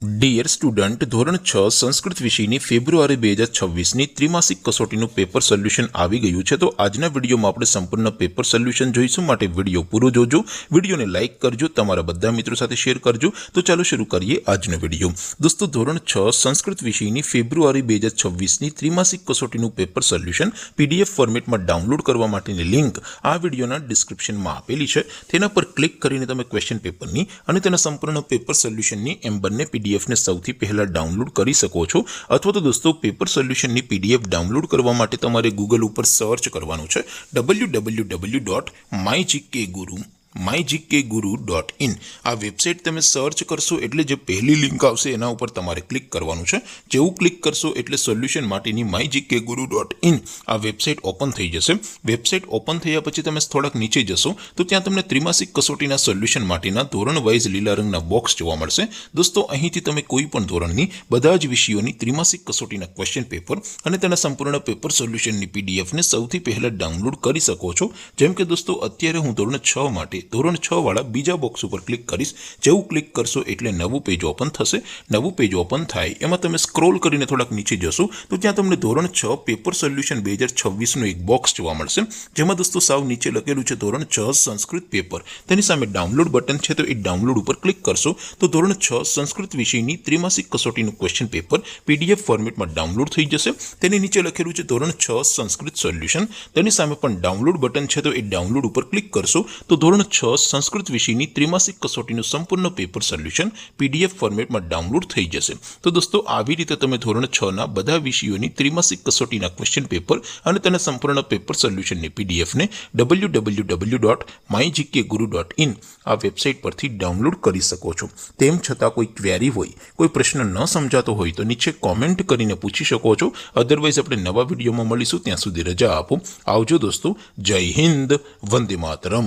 Dear student, ધોરણ 6 સંસ્કૃત વિષયની ફેબ્રુઆરી 2026ની ત્રિમાસિક કસોટીનું પેપર સોલ્યુશન આવી ગયું છે। તો આજના વિડીયોમાં આપણે સંપૂર્ણ પેપર સોલ્યુશન જોઈશું, માટે વિડીયો પૂરો જોજો, વિડીયોને લાઇક કરજો, તમારા બધા મિત્રો સાથે શેર કરજો। તો ચાલો શરૂ કરીએ આજનો વિડીયો। દોસ્તો, ધોરણ 6 સંસ્કૃત વિષયની ફેબ્રુઆરી 2026ની ત્રિમાસિક કસોટીનું પેપર સોલ્યુશન પીડીએફ ફોર્મેટમાં ડાઉનલોડ કરવા માટેની લિંક આ વિડીયોના ડિસ્ક્રિપ્શનમાં આપેલી છે। તેના પર ક્લિક કરીને તમે ક્વેશ્ચન પેપરની અને તેના સંપૂર્ણ પેપર સોલ્યુશનની એમ બંને પીડીએફ ने સૌથી પહેલા ડાઉનલોડ કરી શકો છો। અથવા તો દોસ્તો, પેપર સોલ્યુશનની પીડીએફ ડાઉનલોડ કરવા માટે તમારે ગૂગલ ઉપર સર્ચ કરવાનું છે www.mygkguru.in। આ વેબસાઇટ તમે સર્ચ કરશો એટલે જે પહેલી લિંક આવશે એના ઉપર તમારે ક્લિક કરવાનું છે। જેવું ક્લિક કરશો એટલે સોલ્યુશન માટેની mygkguru.in આ વેબસાઇટ ઓપન થઈ જશે। વેબસાઇટ ઓપન થયા પછી તમે થોડાક નીચે જશો તો ત્યાં તમને ત્રિમાસિક કસોટીના સોલ્યુશન માટેના ધોરણ વાઇઝ લીલા રંગના બોક્સ જોવા મળશે। દોસ્તો, અહીંથી તમે કોઈ પણ ધોરણની બધા જ વિષયોની ત્રિમાસિક કસોટીના ક્વેશ્ચન પેપર અને તેના સંપૂર્ણ પેપર સોલ્યુશનની પીડીએફને સૌથી પહેલા ડાઉનલોડ કરી શકો છો। જેમ કે દોસ્તો, અત્યારે હું ધોરણ 6 માટે ધોરણ 6 વાળા બીજા બોક્સ ઉપર ક્લિક કરીશ। જેવું ક્લિક કરશો એટલે નવું પેજ ઓપન થશે। નવું પેજ ઓપન થાય એમાં તમે સ્ક્રોલ કરીને થોડાક નીચે જશો તો ત્યાં તમને ધોરણ 6 પેપર સોલ્યુશન 2026નું એક બોક્સ જોવા મળશે, જેમાં દોસ્તો સાવ નીચે લખેલું છે ધોરણ 6 સંસ્કૃત પેપર। તેની સામે ડાઉનલોડ બટન છે, તો એ ડાઉનલોડ ઉપર ક્લિક કરશો તો ધોરણ 6 સંસ્કૃત વિષયની ત્રિમાસિક કસોટીનું ક્વેશ્ચન પેપર પીડીએફ ફોર્મેટમાં ડાઉનલોડ થઈ જશે। તેની નીચે લખેલું છે ધોરણ 6 સંસ્કૃત સોલ્યુશન। તેની સામે પણ ડાઉનલોડ બટન છે, તો એ ડાઉનલોડ ઉપર ક્લિક કરશો તો ધોરણ 6 સંસ્કૃત વિષયની ત્રિમાસિક કસોટીનું સંપૂર્ણ પેપર સોલ્યુશન પીડીએફ ફોર્મેટમાં ડાઉનલોડ થઈ જશે। તો દોસ્તો, આવી રીતે તમે ધોરણ 6ના બધા વિષયોની ત્રિમાસિક કસોટીના ક્વેશ્ચન પેપર અને તેના સંપૂર્ણ પેપર સોલ્યુશનની પીડીએફને www.mygkguru.in આ વેબસાઇટ પરથી ડાઉનલોડ કરી શકો છો। તેમ છતાં કોઈ ક્વેરી હોય, કોઈ પ્રશ્ન ન સમજાતો હોય તો નીચે કોમેન્ટ કરીને પૂછી શકો છો। અધરવાઇઝ આપણે નવા વિડીયોમાં મળીશું, ત્યાં સુધી રજા આપો। આવજો દોસ્તો, જય હિન્દ, વંદે માતરમ।